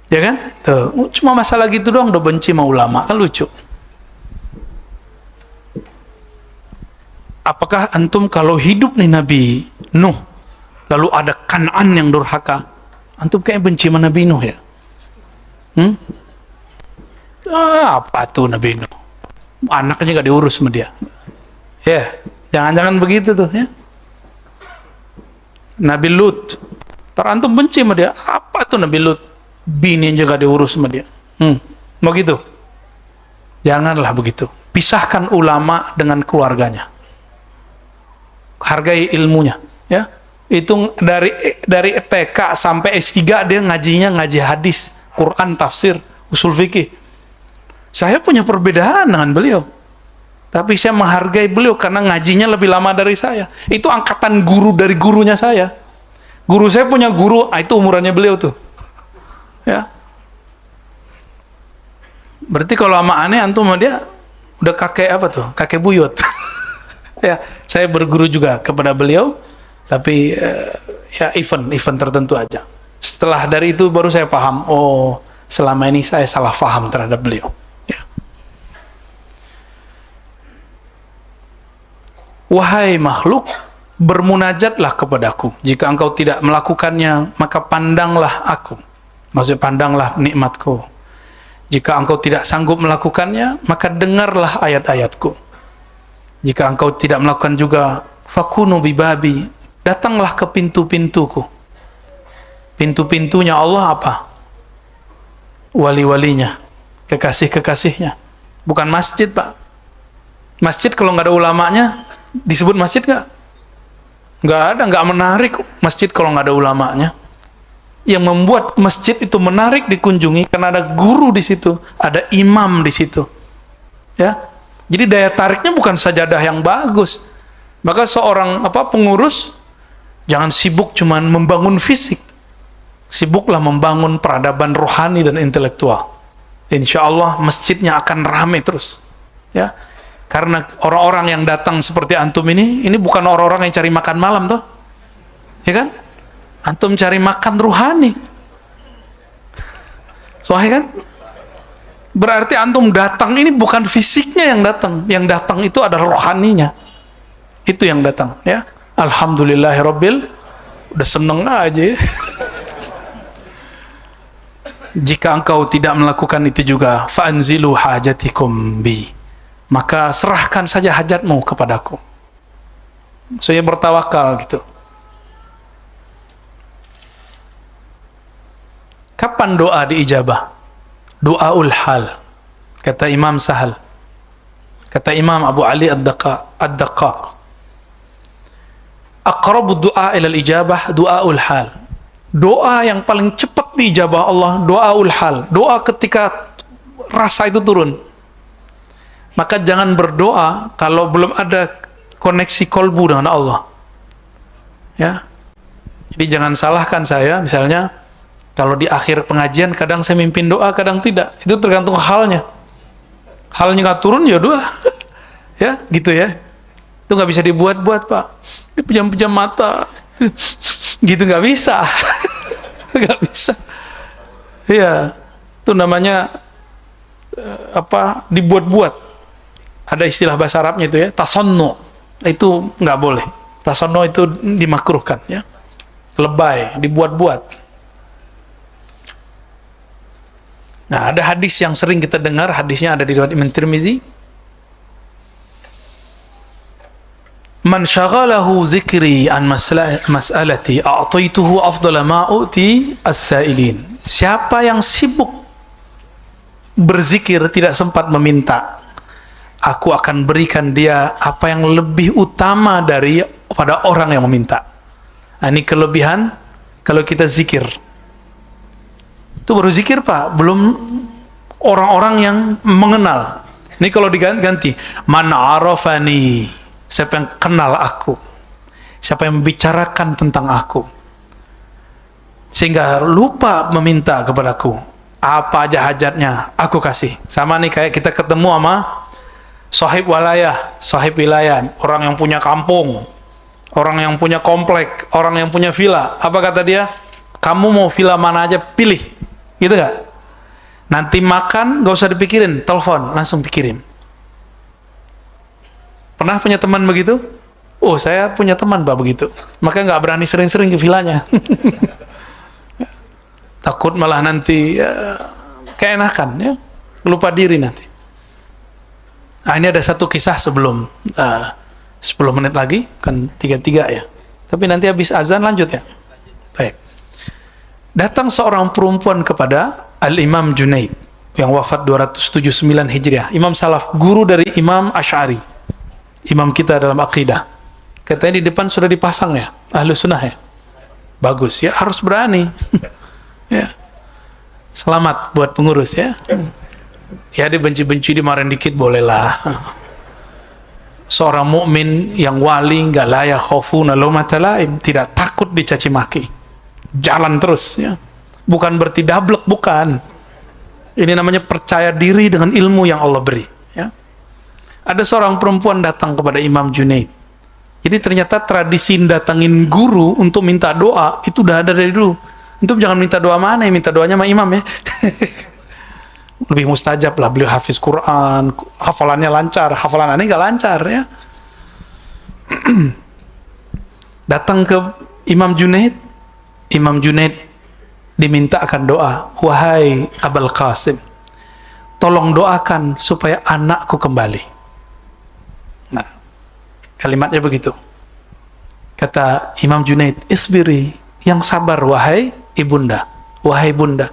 Ya kan? Tuh, cuma masalah gitu doang udah benci sama ulama, kan lucu. Apakah antum kalau hidup nih Nabi Nuh, lalu ada Kan'an yang durhaka, antum kayak benci sama Nabi Nuh ya? Apa tuh Nabi Nuh? Anaknya gak diurus sama dia. Ya, jangan-jangan begitu tuh ya. Nabi Lut, antum benci sama dia. Apa tuh Nabi Lut? Bini juga diurus sama dia. Begitu. Janganlah begitu. Pisahkan ulama dengan keluarganya. Hargai ilmunya, ya. Itu dari TK sampai S3 dia ngaji hadis, Quran, tafsir, usul fikih. Saya punya perbedaan dengan beliau, tapi saya menghargai beliau karena ngajinya lebih lama dari saya. Itu angkatan guru dari gurunya saya. Guru saya punya guru, itu umurannya beliau tuh. Ya. Berarti kalau sama aneh antum sama dia udah kakek apa tuh? Kakek buyut. Ya, saya berguru juga kepada beliau, tapi ya event tertentu aja. Setelah dari itu baru saya paham, oh selama ini saya salah paham terhadap beliau. Wahai makhluk, bermunajatlah kepadaku. Jika engkau tidak melakukannya, maka pandanglah aku. Maksudnya pandanglah nikmatku. Jika engkau tidak sanggup melakukannya, maka dengarlah ayat-ayatku. Jika engkau tidak melakukan juga, fakunu bibabi, datanglah ke pintu-pintuku. Pintu-pintunya Allah apa? Wali-walinya, kekasih-kekasihnya. Bukan masjid, Pak. Masjid kalau nggak ada ulamanya, disebut masjid nggak? Nggak ada, nggak menarik masjid kalau nggak ada ulamanya. Yang membuat masjid itu menarik dikunjungi karena ada guru di situ, ada imam di situ. Ya, jadi daya tariknya bukan sajadah yang bagus. Maka seorang pengurus jangan sibuk cuman membangun fisik, sibuklah membangun peradaban rohani dan intelektual. Insya Allah masjidnya akan ramai terus. Ya. Karena orang-orang yang datang seperti antum ini bukan orang-orang yang cari makan malam toh, ya kan? Antum cari makan ruhani. Soalnya kan? Berarti antum datang ini bukan fisiknya yang datang itu adalah rohaninya. Itu yang datang, ya. Alhamdulillahirabbil, udah seneng aja. Ya. Jika engkau tidak melakukan itu juga, fa'anzilu hajatikum bi. Maka serahkan saja hajatmu kepadaku. Saya bertawakal gitu. Kapan doa diijabah? Doaul hal. Kata Imam Sahal. Kata Imam Abu Ali Ad-Daqqaq. Aqrabu du'a ilal ijabah doaul hal. Doa yang paling cepat diijabah Allah, doaul hal. Doa ketika rasa itu turun. Maka jangan berdoa kalau belum ada koneksi kolbu dengan Allah. Ya. Jadi jangan salahkan saya, misalnya kalau di akhir pengajian kadang saya mimpin doa, kadang tidak. Itu tergantung halnya. Halnya nggak turun ya doa. Ya, gitu ya. Itu nggak bisa dibuat-buat, Pak. Dipejam-pejam mata. Gitu nggak bisa. Nggak bisa. Iya. Itu namanya dibuat-buat. Ada istilah bahasa Arabnya itu ya, tasonno. Itu nggak boleh. Tasonno itu dimakruhkan ya. Lebay, dibuat-buat. Nah, ada hadis yang sering kita dengar, hadisnya ada di riwayat Imam Tirmizi. Man syaghalahu zikri an mas'alati a'taituhu afdala ma u'ti as-sa'ilin. Siapa yang sibuk berzikir tidak sempat meminta, aku akan berikan dia apa yang lebih utama pada orang yang meminta. Nah, ini kelebihan kalau kita zikir. Itu baru zikir, Pak, belum orang-orang yang mengenal. Ini kalau diganti, man arafani, siapa yang kenal aku, siapa yang membicarakan tentang aku, sehingga lupa meminta kepadaku, apa aja hajatnya aku kasih. Sama nih kayak kita ketemu sama sahib wilayah, orang yang punya kampung, orang yang punya komplek, orang yang punya villa. Apa kata dia? Kamu mau villa mana aja pilih, gitu gak? Nanti makan gak usah dipikirin, telepon langsung dikirim. Pernah punya teman begitu? Oh, saya punya teman, Pak, begitu. Maka nggak berani sering-sering ke villanya. Takut malah nanti keenakan, ya, lupa diri nanti. Nah, ini ada satu kisah sebelum 10 menit lagi, kan 33 ya. Tapi nanti habis azan lanjut ya. Baik. Datang seorang perempuan kepada Al-Imam Junaid yang wafat 279 Hijriah. Imam Salaf, guru dari Imam Asy'ari. Imam kita dalam akidah. Katanya di depan sudah dipasang ya, ahlu sunnah ya. Bagus ya, harus berani. Ya. Selamat buat pengurus ya. Ya, dibenci-benci, dimarahin dikit bolehlah. Seorang mukmin yang wali nggak layak khofuna laumata laim, tidak takut dicaci maki. Jalan terus ya. Bukan berarti dablek, bukan. Ini namanya percaya diri dengan ilmu yang Allah beri, ya. Ada seorang perempuan datang kepada Imam Junaid. Jadi ternyata tradisi datangin guru untuk minta doa itu udah ada dari dulu. Antum jangan minta doa mana, minta doanya sama imam ya. Lebih mustajab lah, beliau hafiz Quran, hafalannya lancar, hafalan aneh nggak lancar ya. Datang ke Imam Junaid, Imam Junaid dimintakan doa, wahai Abul Qasim, tolong doakan supaya anakku kembali. Nah, kalimatnya begitu. Kata Imam Junaid, isbiri, yang sabar wahai ibunda, wahai bunda.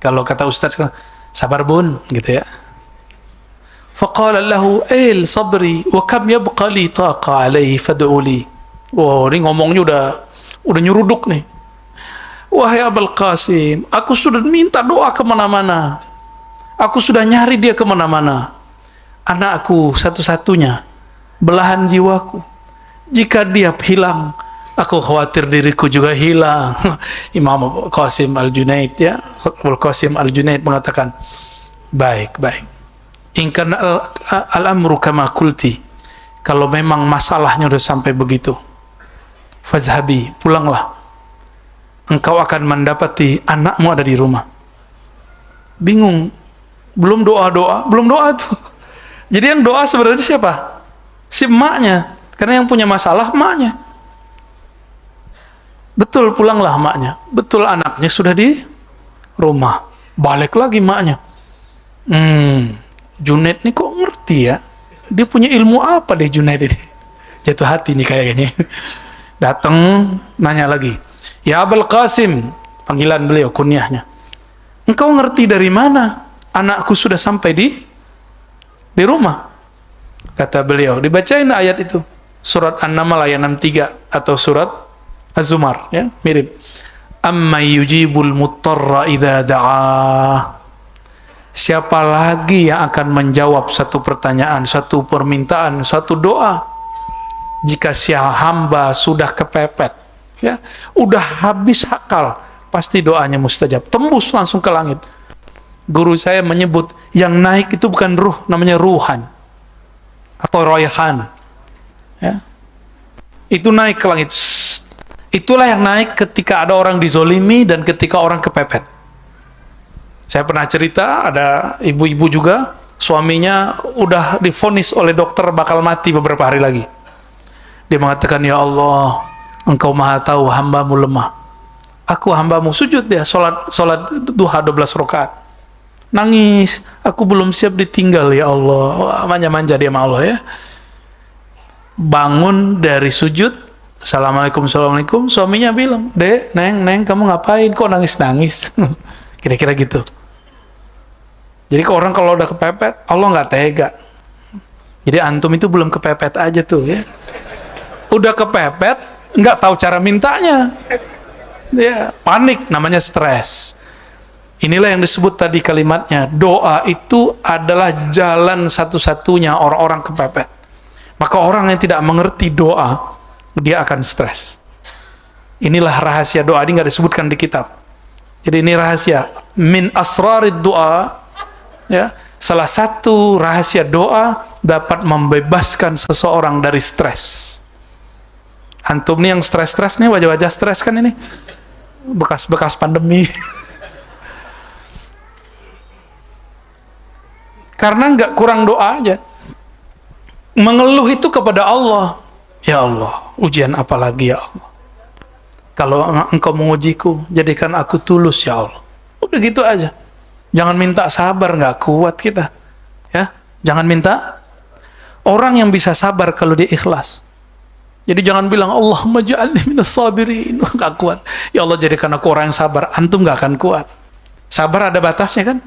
Kalau kata Ustaz, sabar bun, gitu ya. Faqala lahu il sabri wa kam yabqa li taqa alaihi fad'u li. Wow, ini ngomongnya udah nyuruduk nih. Wahai Abul Qasim, aku sudah minta doa kemana-mana, aku sudah nyari dia kemana-mana. Anakku satu-satunya, belahan jiwaku. Jika dia hilang, aku khawatir diriku juga hilang. Imam Abul Qasim Al-Junaid ya, Abul Qasim Al-Junaid mengatakan, baik. In kana al-amru kama qulti, kalau memang masalahnya udah sampai begitu, fazhabi, pulanglah. engkau akan mendapati anakmu ada di rumah. Bingung, belum doa tuh. Jadi yang doa sebenarnya siapa? Si emaknya, karena yang punya masalah emaknya. Betul, pulanglah emaknya, betul anaknya sudah di rumah, balik lagi emaknya. Junaid nih kok ngerti ya, dia punya ilmu apa deh Junaid ini. Jatuh hati nih kayaknya. Datang nanya lagi, ya Abul Qasim, panggilan beliau kunyahnya, engkau ngerti dari mana anakku sudah sampai di rumah? Kata beliau, dibacain ayat itu, surat An-Naml ayat 63 atau surat Az-Zumar, ya, mirip. Amma yujibul muttarra idza da'ah. Siapa lagi yang akan menjawab satu pertanyaan, satu permintaan, satu doa jika si hamba sudah kepepet, ya, udah habis akal, pasti doanya mustajab, tembus langsung ke langit. Guru saya menyebut yang naik itu bukan ruh, namanya ruhan atau royhan, ya, itu naik ke langit. Itulah yang naik ketika ada orang dizolimi dan ketika orang kepepet. Saya pernah cerita, ada ibu-ibu juga, suaminya udah divonis oleh dokter bakal mati beberapa hari lagi. Dia mengatakan, ya Allah, engkau maha tahu hambamu lemah. Aku hambamu, sujud dia, sholat duha 12 rakaat. Nangis, aku belum siap ditinggal ya Allah. Manja-manja dia sama Allah, ya. Bangun dari sujud, assalamualaikum, suaminya bilang, Dek, Neng, kamu ngapain? Kok nangis-nangis? Kira-kira gitu. Jadi orang kalau udah kepepet, Allah nggak tega. Jadi antum itu belum kepepet aja tuh, ya. Udah kepepet, nggak tahu cara mintanya. Ya, panik, namanya stres. Inilah yang disebut tadi kalimatnya, doa itu adalah jalan satu-satunya orang-orang kepepet. Maka orang yang tidak mengerti doa, dia akan stres. Inilah rahasia doa, ini nggak disebutkan di kitab. Jadi ini rahasia min asrarid doa, ya, salah satu rahasia doa dapat membebaskan seseorang dari stres. Antum nih yang stres-stres nih, wajah-wajah stres kan ini, bekas-bekas pandemi. Karena nggak kurang doa aja. Mengeluh itu kepada Allah. Ya Allah, ujian apa lagi ya Allah? Kalau engkau mengujiku, jadikan aku tulus ya Allah. Udah gitu aja. Jangan minta sabar, nggak kuat kita. Ya, jangan minta. Orang yang bisa sabar kalau dia ikhlas. Jadi jangan bilang Allahumma ja'alni minas sabirin, nggak kuat. Ya Allah, jadikan aku orang yang sabar. Antum nggak akan kuat. Sabar ada batasnya kan?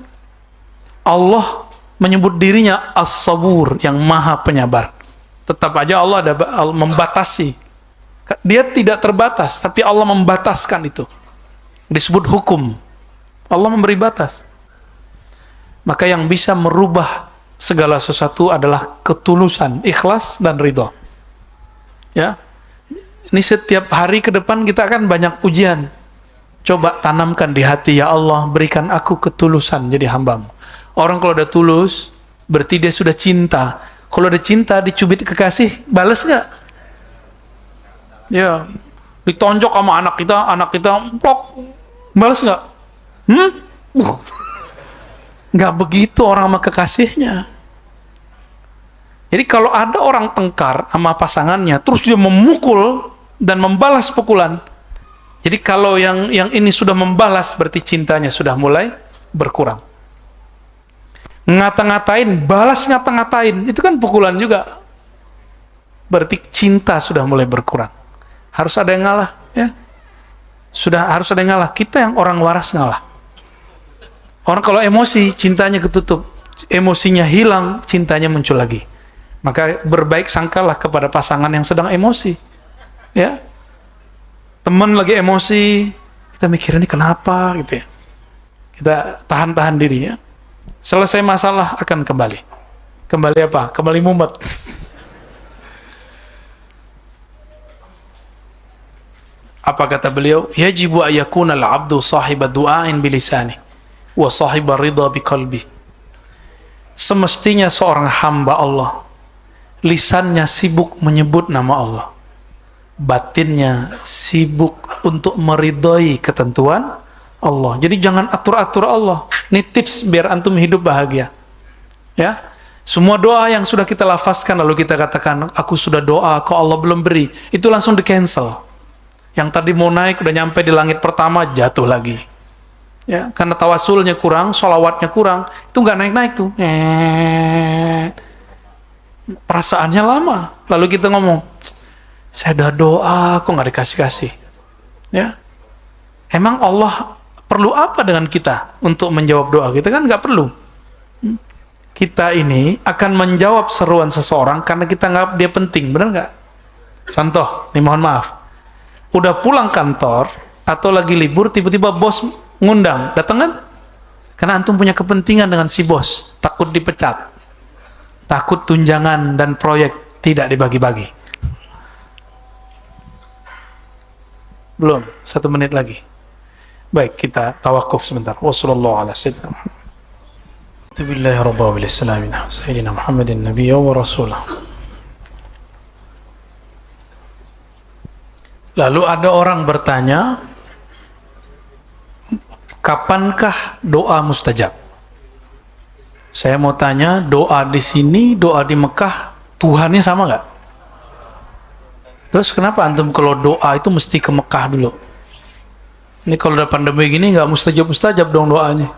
Allah menyebut dirinya as-sabur, yang maha penyabar. Tetap aja Allah ada membatasi. Dia tidak terbatas, tapi Allah membataskan itu. Disebut hukum. Allah memberi batas. Maka yang bisa merubah segala sesuatu adalah ketulusan, ikhlas dan ridha. Ya. Ini setiap hari ke depan kita akan banyak ujian. Coba tanamkan di hati, ya Allah, berikan aku ketulusan jadi hambamu. Orang kalau udah tulus, berarti dia sudah cinta. Kalau udah cinta, dicubit kekasih, balas nggak? Ya, ditonjok sama anak kita plok, balas nggak? Nggak begitu orang sama kekasihnya. Jadi kalau ada orang tengkar sama pasangannya, terus dia memukul dan membalas pukulan. Jadi kalau yang ini sudah membalas, berarti cintanya sudah mulai berkurang. Ngata-ngatain, balas ngata-ngatain, itu kan pukulan juga. Berarti cinta sudah mulai berkurang. Harus ada yang ngalah, ya. Sudah harus ada yang ngalah. Kita yang orang waras ngalah. Orang kalau emosi, cintanya ketutup. Emosinya hilang, cintanya muncul lagi. Maka berbaik sangkalah kepada pasangan yang sedang emosi. Ya. Teman lagi emosi, kita mikir ini kenapa gitu ya. Kita tahan-tahan diri ya. Selesai masalah akan kembali. Kembali apa? Kembali mumet. Apa kata beliau? Yajibu ayakuna al-abdu sahiba du'ain bilisani wa sahiba ridha biqalbi. Semestinya seorang hamba Allah lisannya sibuk menyebut nama Allah, batinnya sibuk untuk meridhoi ketentuan Allah. Jadi jangan atur-atur Allah. Ini tips biar antum hidup bahagia. Ya, semua doa yang sudah kita lafazkan lalu kita katakan aku sudah doa kok Allah belum beri, itu langsung di cancel. Yang tadi mau naik udah nyampe di langit pertama jatuh lagi. Ya, karena tawasulnya kurang, sholawatnya kurang, itu nggak naik-naik tuh. Perasaannya lama. Lalu kita ngomong, saya udah doa kok nggak dikasih-kasih. Ya, emang Allah perlu apa dengan kita untuk menjawab doa? Kita kan nggak perlu. Kita ini akan menjawab seruan seseorang karena kita nganggap dia penting, benar nggak? Contoh, nih mohon maaf, udah pulang kantor atau lagi libur, tiba-tiba bos ngundang, datang kan? Karena antum punya kepentingan dengan si bos, takut dipecat, takut tunjangan dan proyek tidak dibagi-bagi. Belum, 1 menit lagi. Baik, kita tawakuf sebentar. Wassallallahu ala sayyidina Muhammad. Billahi rabba bil islam sayyidina Muhammadin nabiyya wa rasulah. Lalu ada orang bertanya, kapankah doa mustajab? Saya mau tanya, doa di sini, doa di Mekah, Tuhannya sama nggak? Terus kenapa antum kalau doa itu mesti ke Mekah dulu? Ini kalau udah pandemi gini nggak mustajab dong doanya.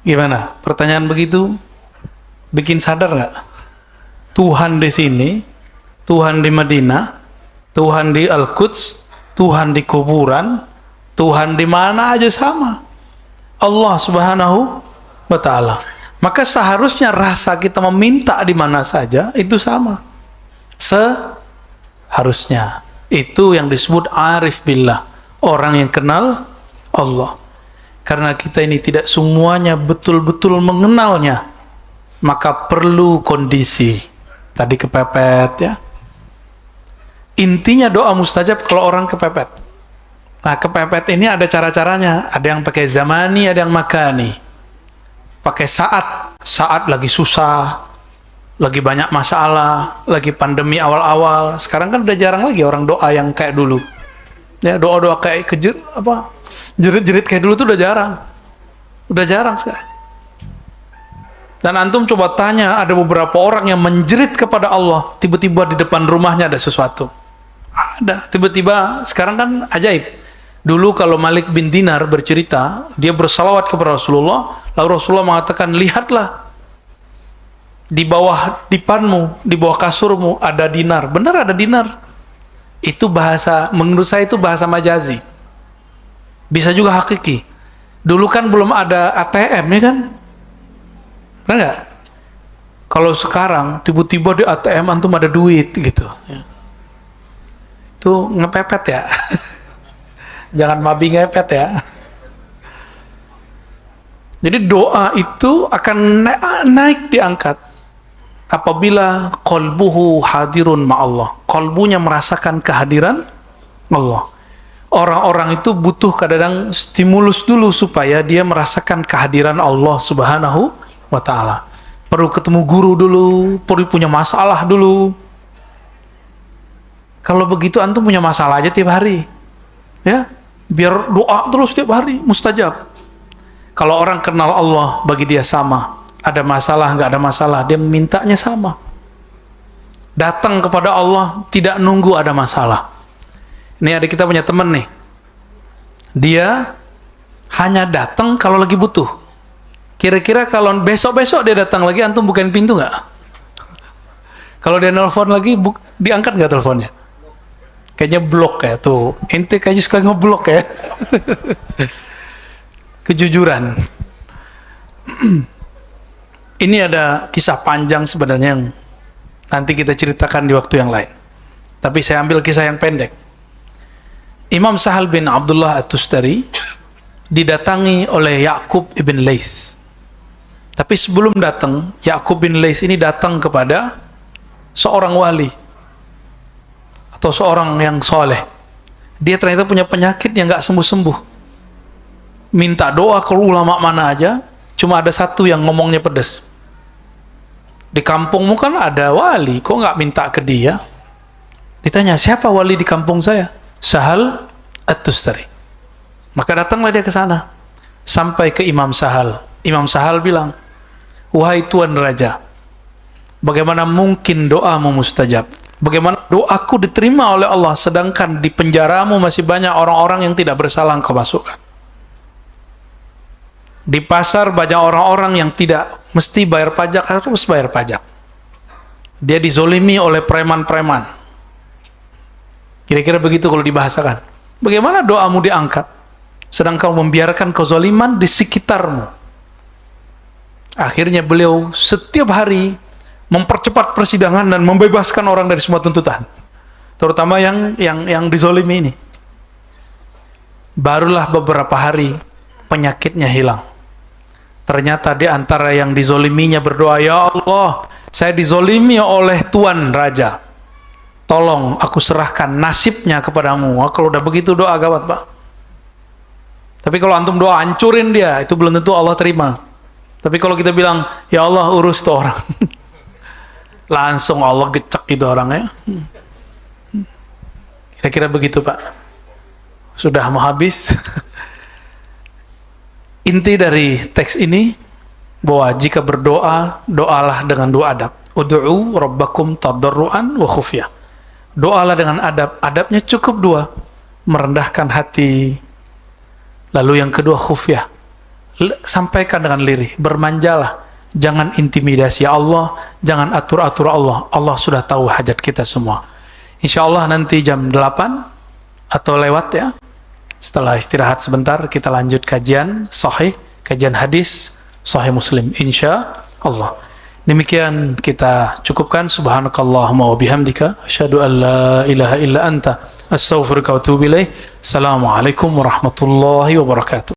Gimana? Pertanyaan begitu bikin sadar nggak? Tuhan di sini, Tuhan di Madinah, Tuhan di Al-Quds, Tuhan di kuburan, Tuhan di mana aja sama. Allah Subhanahu wa ta'ala. Maka seharusnya rasa kita meminta di mana saja itu sama. Seharusnya. Itu yang disebut arif billah, orang yang kenal Allah. Karena kita ini tidak semuanya betul-betul mengenalnya, maka perlu kondisi. Tadi kepepet ya. Intinya doa mustajab kalau orang kepepet. Nah, kepepet ini ada cara-caranya. Ada yang pakai zamani, ada yang makani. Pakai saat lagi susah, lagi banyak masalah, lagi pandemi awal-awal. Sekarang kan udah jarang lagi orang doa yang kayak dulu. Ya, doa-doa kayak jerit-jerit kayak dulu tuh udah jarang. Udah jarang sekarang. Dan antum coba tanya, ada beberapa orang yang menjerit kepada Allah, tiba-tiba di depan rumahnya ada sesuatu. Ada, tiba-tiba sekarang kan ajaib. Dulu kalau Malik bin Dinar bercerita, dia bersalawat kepada Rasulullah, lalu Rasulullah mengatakan, lihatlah di bawah dipanmu, di bawah kasurmu ada dinar. Benar ada dinar. Itu bahasa, menurut saya itu bahasa majazi. Bisa juga hakiki. Dulu kan belum ada ATM ya kan? Benar nggak? Kalau sekarang tiba-tiba di ATM antum ada duit gitu. Itu ngepepet ya. Jangan mabi ngepet ya. Jadi doa itu akan naik diangkat apabila qalbuhu hadirun ma'allah. Qalbunya merasakan kehadiran Allah. Orang-orang itu butuh kadang-kadang stimulus dulu supaya dia merasakan kehadiran Allah Subhanahu wa ta'ala. Perlu ketemu guru dulu, perlu punya masalah dulu. Kalau begitu antum punya masalah aja tiap hari. Ya, biar doa terus tiap hari mustajab. Kalau orang kenal Allah, bagi dia sama. Ada masalah, nggak ada masalah, dia mintanya sama. Datang kepada Allah, tidak nunggu ada masalah. Ini ada kita punya teman nih. Dia hanya datang kalau lagi butuh. Kira-kira kalau besok-besok dia datang lagi, antum bukain pintu nggak? Kalau dia nelfon lagi, diangkat nggak teleponnya? Kayaknya blok ya tuh. Ente kayaknya suka ngeblok ya. Kejujuran. Ini ada kisah panjang sebenarnya yang nanti kita ceritakan di waktu yang lain. Tapi saya ambil kisah yang pendek. Imam Sahal bin Abdullah At-Tustari didatangi oleh Ya'qub ibn Laits. Tapi sebelum datang, Ya'qub bin Laits ini datang kepada seorang wali atau seorang yang soleh. Dia ternyata punya penyakit yang nggak sembuh-sembuh. Minta doa ke ulama mana aja, cuma ada satu yang ngomongnya pedas. Di kampungmu kan ada wali, kok nggak minta ke dia? Ditanya, siapa wali di kampung saya? Sahal At-Tustari. Maka datanglah dia ke sana. Sampai ke Imam Sahal. Imam Sahal bilang, wahai Tuan Raja, bagaimana mungkin doamu mustajab? Bagaimana doaku diterima oleh Allah, sedangkan di penjaramu masih banyak orang-orang yang tidak bersalah engkau masukkan. Di pasar banyak orang-orang yang tidak mesti bayar pajak, harus bayar pajak. Dia dizolimi oleh preman-preman. Kira-kira begitu kalau dibahasakan. Bagaimana doamu diangkat, sedangkan kau membiarkan kezaliman di sekitarmu. Akhirnya beliau setiap hari mempercepat persidangan dan membebaskan orang dari semua tuntutan, terutama yang dizolimi ini. Barulah beberapa hari penyakitnya hilang. Ternyata di antara yang dizoliminya berdoa, ya Allah, saya dizolimi oleh Tuan Raja, tolong aku serahkan nasibnya kepadamu. Wah, kalau udah begitu doa gawat, Pak. Tapi kalau antum doa hancurin dia, itu belum tentu Allah terima. Tapi kalau kita bilang, ya Allah urus tuh orang, langsung Allah gecek itu orangnya. Kira-kira begitu, Pak. Sudah mau habis. Inti dari teks ini bahwa jika berdoa, doalah dengan dua adab. Ud'u rabbakum tadarruan wa khufyah. Doalah dengan adab. Adabnya cukup dua, merendahkan hati. Lalu yang kedua khufyah. Sampaikan dengan lirih, bermanjalah. Jangan intimidasi Allah, jangan atur-atur Allah. Allah sudah tahu hajat kita semua. Insya Allah nanti jam 8 atau lewat ya, setelah istirahat sebentar, kita lanjut kajian sahih, kajian hadis sahih Muslim, insya Allah. Demikian kita cukupkan. Subhanakallahumma wa bihamdika, asyhadu an la ilaha illa anta, astaghfiruka wa atubu ilaik. Assalamualaikum warahmatullahi wabarakatuh.